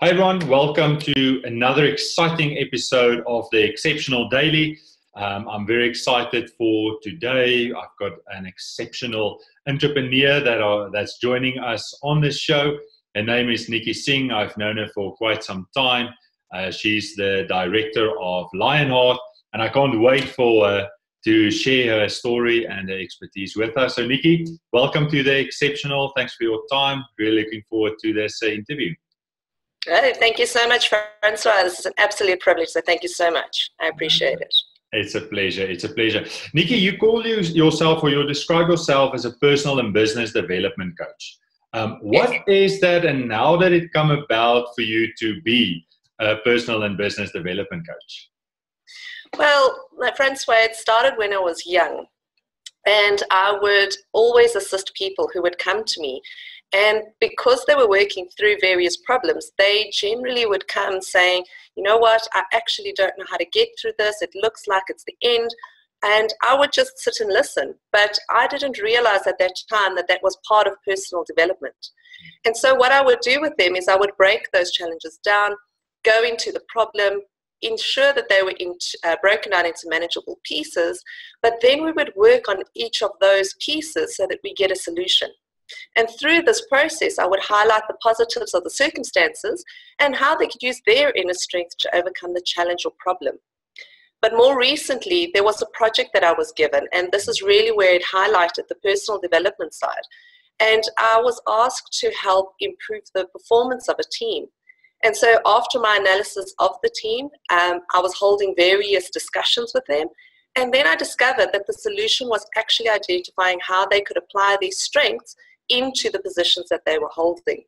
Hi everyone, welcome to another exciting episode of the Exceptional Daily. I'm very excited for today. I've got an exceptional entrepreneur that's joining us on this show. Her name is Nikki. I've known her for quite some time. She's the director of Lionheart, and I can't wait for her to share her story and her expertise with us. So Nikki, welcome to the Exceptional. Thanks for your time. Really looking forward to this interview. Oh, thank you so much, Francois. This is an absolute privilege, so thank you so much. I appreciate it. It's a pleasure. It's a pleasure. Nikki, you call yourself, or you describe yourself as a personal and business development coach. What is that, and how did it come about for you to be a personal and business development coach? Well, Francois, it started when I was young, and I would always assist people who would come to me. And because they were working through various problems, they generally would come saying, you know what, I actually don't know how to get through this. It looks like it's the end. And I would just sit and listen. But I didn't realize at that time that that was part of personal development. And so what I would do with them is I would break those challenges down, go into the problem, ensure that they were broken down into manageable pieces. But then we would work on each of those pieces so that we get a solution. And through this process, I would highlight the positives of the circumstances and how they could use their inner strength to overcome the challenge or problem. But more recently, there was a project that I was given, and this is really where it highlighted the personal development side. And I was asked to help improve the performance of a team. And so after my analysis of the team, I was holding various discussions with them. And then I discovered that the solution was actually identifying how they could apply these strengths into the positions that they were holding.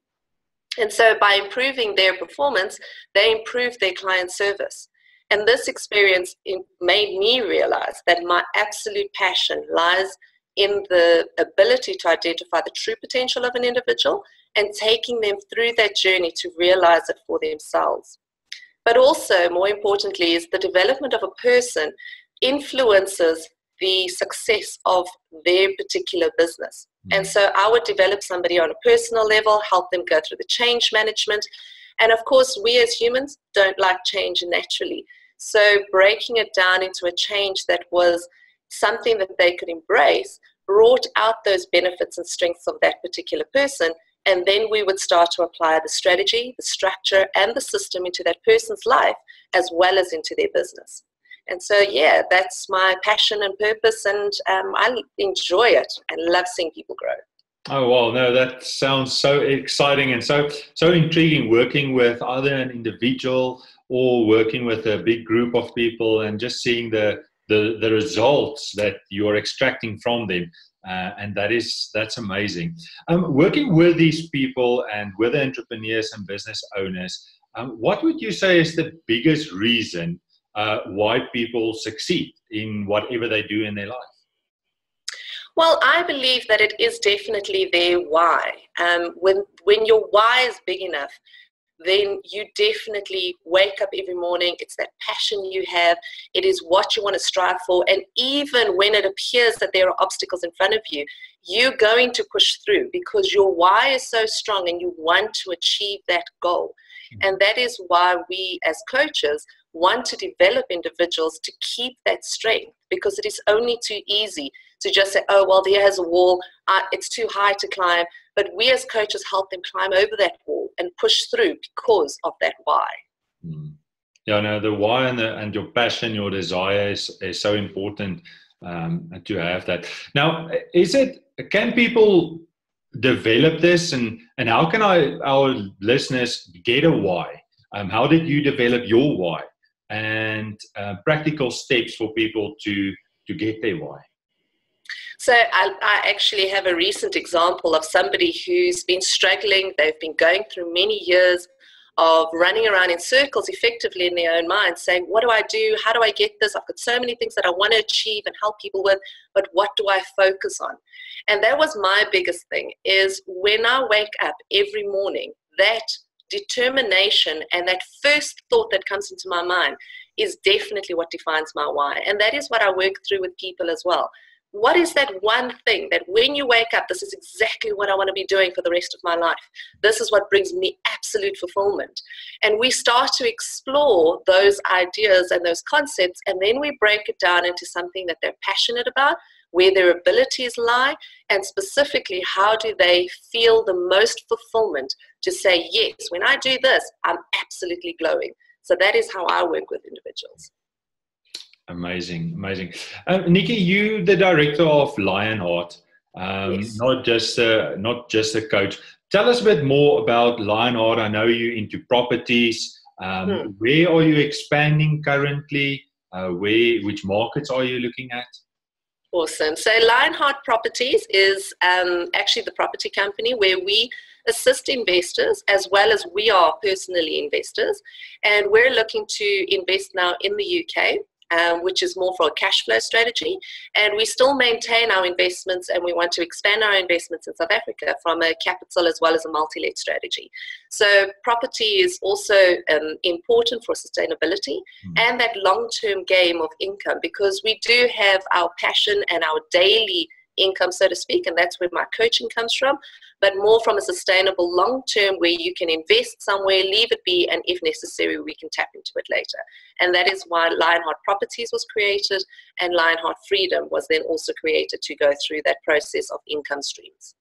And so by improving their performance, they improved their client service. And this experience made me realize that my absolute passion lies in the ability to identify the true potential of an individual and taking them through that journey to realize it for themselves. But also, more importantly, is the development of a person influences the success of their particular business. And so I would develop somebody on a personal level, help them go through the change management. And of course, we as humans don't like change naturally. So breaking it down into a change that was something that they could embrace brought out those benefits and strengths of that particular person. And then we would start to apply the strategy, the structure, and the system into that person's life as well as into their business. And so, yeah, that's my passion and purpose, and I enjoy it and love seeing people grow. Oh, well, no, that sounds so exciting and so intriguing, working with either an individual or working with a big group of people and just seeing the results that you're extracting from them. And that's amazing. Working with these people and with entrepreneurs and business owners, what would you say is the biggest reason why people succeed in whatever they do in their life? Well, I believe that it is definitely their why. When your why is big enough, then you definitely wake up every morning. It's that passion you have. It is what you want to strive for. And even when it appears that there are obstacles in front of you, you're going to push through because your why is so strong and you want to achieve that goal. And that is why we as coaches want to develop individuals to keep that strength, because it is only too easy to just say, oh, well, there's a wall, it's too high to climb. But we as coaches help them climb over that wall and push through because of that why. Yeah, no, the why and your passion, your desire is so important to have that. Now, can people develop this, and how can our listeners get a why? How did you develop your why? And practical steps for people to get their why. So I actually have a recent example of somebody who's been struggling. They've been going through many years of running around in circles effectively in their own mind, saying, what do I do? How do I get this? I've got so many things that I want to achieve and help people with, but what do I focus on? And that was my biggest thing, is when I wake up every morning, that determination and that first thought that comes into my mind is definitely what defines my why. And that is what I work through with people as well. what is that one thing that when you wake up, this is exactly what I want to be doing for the rest of my life? This is what brings me absolute fulfillment. And we start to explore those ideas and those concepts, and then we break it down into something that they're passionate about, where their abilities lie, and specifically how do they feel the most fulfillment to say, yes, when I do this, I'm absolutely glowing. So that is how I work with individuals. Amazing, amazing. Nikki, you the director of Lionheart, Yes. not just a coach. Tell us a bit more about Lionheart. I know you're into properties. Where are you expanding currently? Which markets are you looking at? Awesome. So Lionheart Properties is actually the property company where we assist investors as well as we are personally investors. And we're looking to invest now in the UK. Which is more for a cash flow strategy. And we still maintain our investments, and we want to expand our investments in South Africa from a capital as well as a multi-let strategy. So property is also important for sustainability and that long-term game of income, because we do have our passion and our daily income, so to speak, and that's where my coaching comes from, but more from a sustainable long term where you can invest somewhere, leave it be, and if necessary, we can tap into it later. And that is why Lionheart Properties was created, and Lionheart Freedom was then also created to go through that process of income streams.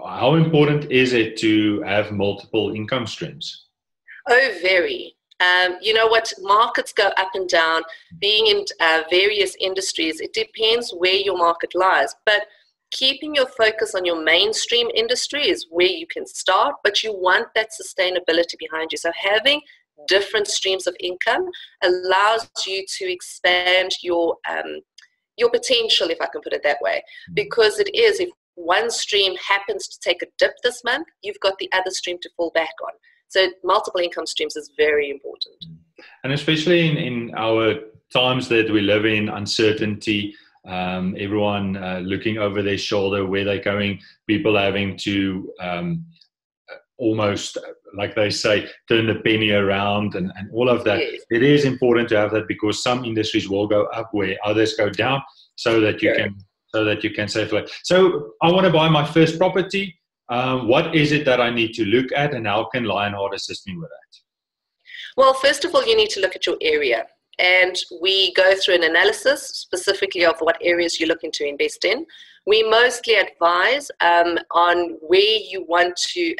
How important is it to have multiple income streams? Oh, very. You know what, markets go up and down. Being in various industries, it depends where your market lies. But keeping your focus on your mainstream industry is where you can start, but you want that sustainability behind you. So having different streams of income allows you to expand your potential, if I can put it that way. Because it is, if one stream happens to take a dip this month, you've got the other stream to fall back on. So multiple income streams is very important. And especially in our times that we live in, uncertainty, everyone looking over their shoulder, where they're going, people having to almost, like they say, turn the penny around and all of that. Yes. It is important to have that, because some industries will go up where others go down, so that you can save life. So I want to buy my first property. What is it that I need to look at, and how can Lionheart assist me with that? Well, first of all, you need to look at your area. And we go through an analysis specifically of what areas you're looking to invest in. We mostly advise on where you want to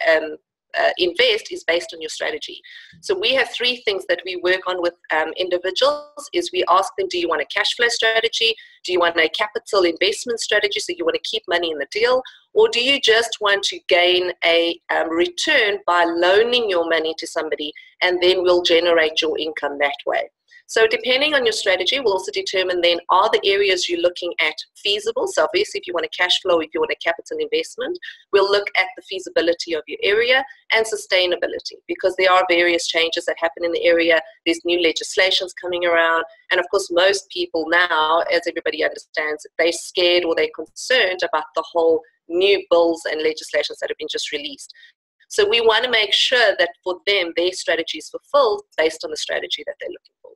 invest is based on your strategy. So we have three things that we work on with individuals. Is we ask them, do you want a cash flow strategy? Do you want a capital investment strategy, so you want to keep money in the deal? Or do you just want to gain a return by loaning your money to somebody, and then we'll generate your income that way? So depending on your strategy, we'll also determine then, are the areas you're looking at feasible? So obviously, if you want a cash flow, if you want a capital investment, we'll look at the feasibility of your area and sustainability, because there are various changes that happen in the area. There's new legislations coming around. And of course, most people now, as everybody understands, they're scared or they're concerned about the whole new bills and legislations that have been just released. So we want to make sure that for them, their strategy is fulfilled based on the strategy that they're looking for.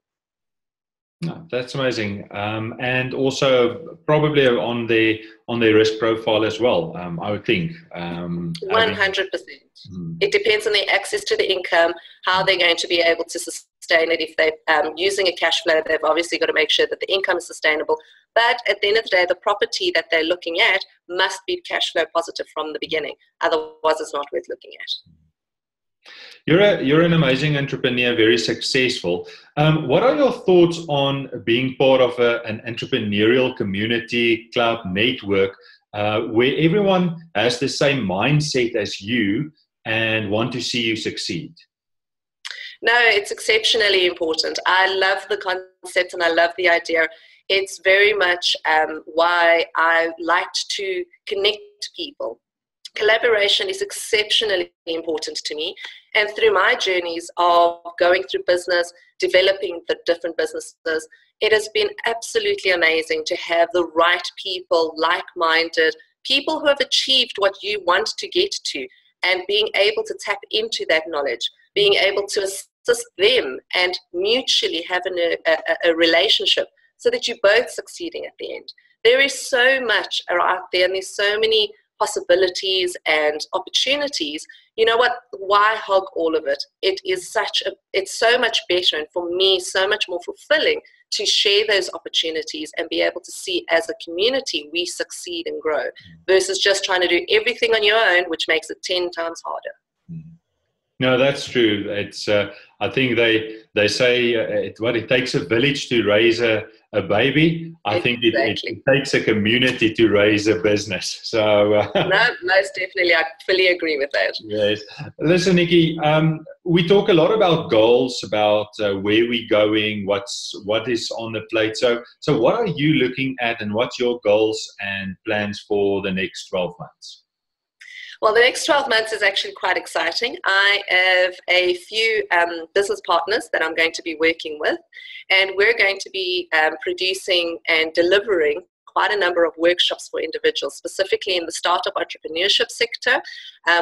No, that's amazing, and also probably on their risk profile as well. I would think 100%. It depends on their access to the income, how they're going to be able to sustain it. If they're using a cash flow, they've obviously got to make sure that the income is sustainable. But at the end of the day, the property that they're looking at must be cash flow positive from the beginning. Otherwise, it's not worth looking at. You're an amazing entrepreneur, very successful. What are your thoughts on being part of an entrepreneurial community, club, network, where everyone has the same mindset as you and want to see you succeed? No, it's exceptionally important. I love the concept and I love the idea. It's very much why I liked to connect people. Collaboration is exceptionally important to me, and through my journeys of going through business, developing the different businesses, it has been absolutely amazing to have the right people, like-minded people who have achieved what you want to get to, and being able to tap into that knowledge, being able to assist them and mutually having a relationship so that you're both succeeding at the end. There is so much out there, and there's so many possibilities and opportunities. You know what? Why hog all of it? It's so much better, and for me, so much more fulfilling to share those opportunities and be able to see as a community we succeed and grow, versus just trying to do everything on your own, which makes it 10 times harder. No, that's true. It's I think they say it takes a village to raise a baby. I think it takes a community to raise a business. So no, most definitely, I fully agree with that. Yes. Listen, Nikki, we talk a lot about goals, about where we're going, what is on the plate. So what are you looking at, and what's your goals and plans for the next 12 months? Well, the next 12 months is actually quite exciting. I have a few business partners that I'm going to be working with, and we're going to be producing and delivering quite a number of workshops for individuals, specifically in the startup entrepreneurship sector.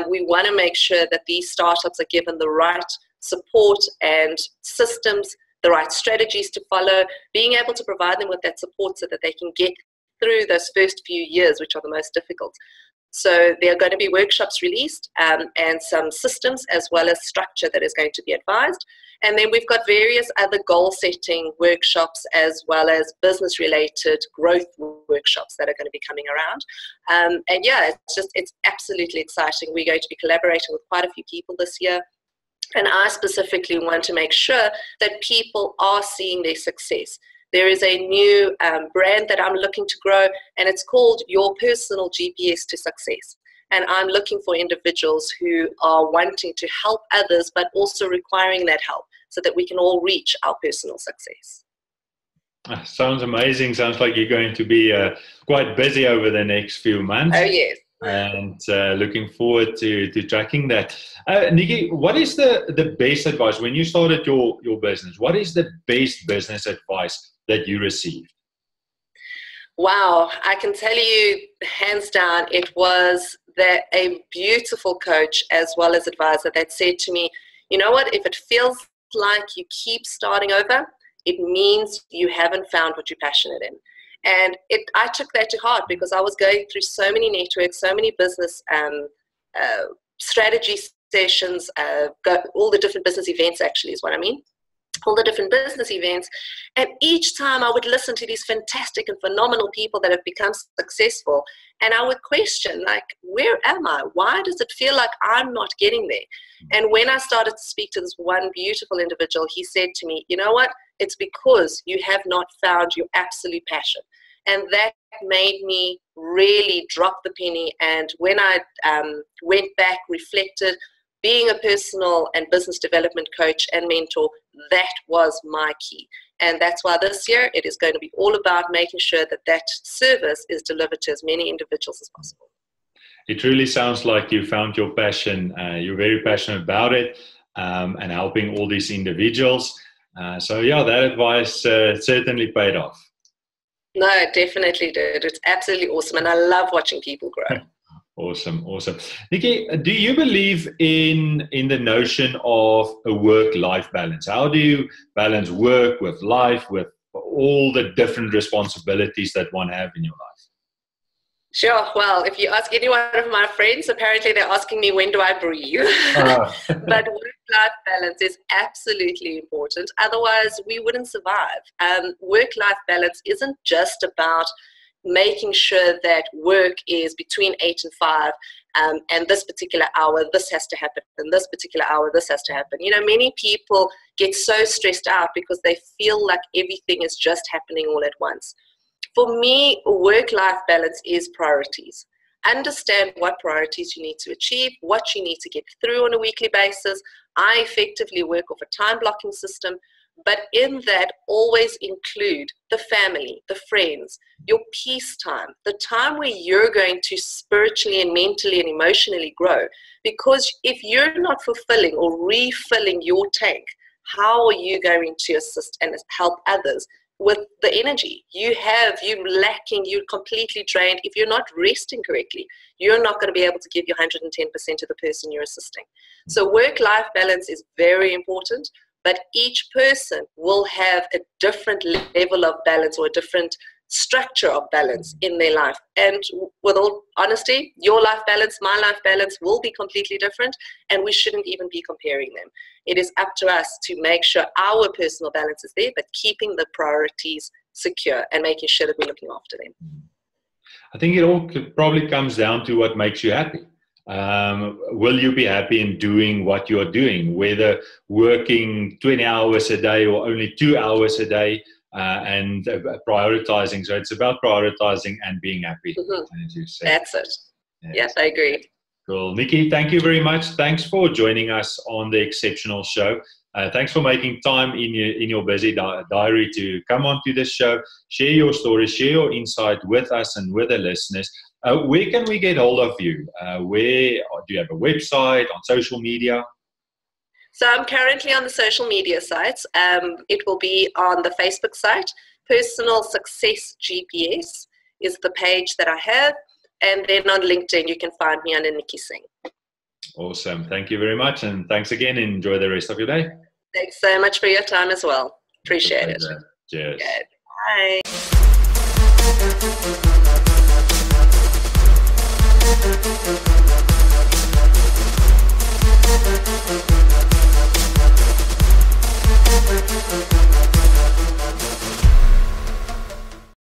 We want to make sure that these startups are given the right support and systems, the right strategies to follow, being able to provide them with that support so that they can get through those first few years, which are the most difficult. So there are going to be workshops released and some systems as well as structure that is going to be advised. And then we've got various other goal-setting workshops as well as business-related growth workshops that are going to be coming around. And yeah, it's absolutely exciting. We're going to be collaborating with quite a few people this year. And I specifically want to make sure that people are seeing their success. There is a new brand that I'm looking to grow, and it's called Your Personal GPS to Success. And I'm looking for individuals who are wanting to help others, but also requiring that help so that we can all reach our personal success. Sounds amazing. Sounds like you're going to be quite busy over the next few months. Oh, yes. And looking forward to tracking that. Nikki, what is the best advice when you started your business? What is the best business advice that you received? Wow, I can tell you hands down, it was a beautiful coach as well as advisor that said to me, you know what, if it feels like you keep starting over, it means you haven't found what you're passionate in. And I took that to heart because I was going through so many networks, so many business strategy sessions, all the different business events actually is what I mean. All the different business events, and each time I would listen to these fantastic and phenomenal people that have become successful, and I would question, like, where am I? Why does it feel like I'm not getting there? And when I started to speak to this one beautiful individual, he said to me, you know what? It's because you have not found your absolute passion. And that made me really drop the penny. And when I went back, reflected, being a personal and business development coach and mentor, that was my key. And that's why this year it is going to be all about making sure that service is delivered to as many individuals as possible. It really sounds like you found your passion. You're very passionate about it and helping all these individuals. So yeah, that advice certainly paid off. No, it definitely did. It's absolutely awesome. And I love watching people grow. Awesome. Nikki, do you believe in the notion of a work-life balance? How do you balance work with life, with all the different responsibilities that one have in your life? Sure. Well, if you ask any one of my friends, apparently they're asking me, when do I breathe? But work-life balance is absolutely important. Otherwise, we wouldn't survive. Work-life balance isn't just about making sure that work is between 8 and 5, and this particular hour, this has to happen, and this particular hour, this has to happen. You know, many people get so stressed out because they feel like everything is just happening all at once. For me, work-life balance is priorities. Understand what priorities you need to achieve, what you need to get through on a weekly basis. I effectively work off a time blocking system, but in that always include the family, the friends, your peace time, the time where you're going to spiritually and mentally and emotionally grow. Because if you're not fulfilling or refilling your tank, how are you going to assist and help others with the energy you're lacking? You're completely drained. If you're not resting correctly, you're not going to be able to give your 110% to the person you're assisting. So work-life balance is very important, but each person will have a different level of balance or a different structure of balance in their life. And with all honesty, your life balance, my life balance will be completely different, and we shouldn't even be comparing them. It is up to us to make sure our personal balance is there, but keeping the priorities secure and making sure that we're looking after them. I think it all probably comes down to what makes you happy. Will you be happy in doing what you're doing, whether working 20 hours a day or only 2 hours a day, and prioritizing. So it's about prioritizing and being happy. As you say. That's it. Yes, I agree. Cool. Nikki, thank you very much. Thanks for joining us on the Exceptional Show. Thanks for making time in your busy diary to come onto this show, share your story, share your insight with us and with the listeners. Where can we get hold of you? Where do you have a website, on social media? So I'm currently on the social media sites. It will be on the Facebook site. Personal Success GPS is the page that I have. And then on LinkedIn, you can find me under Nikki Singh. Awesome. Thank you very much. And thanks again. Enjoy the rest of your day. Thanks so much for your time as well. Appreciate it. Cheers. Okay. Bye.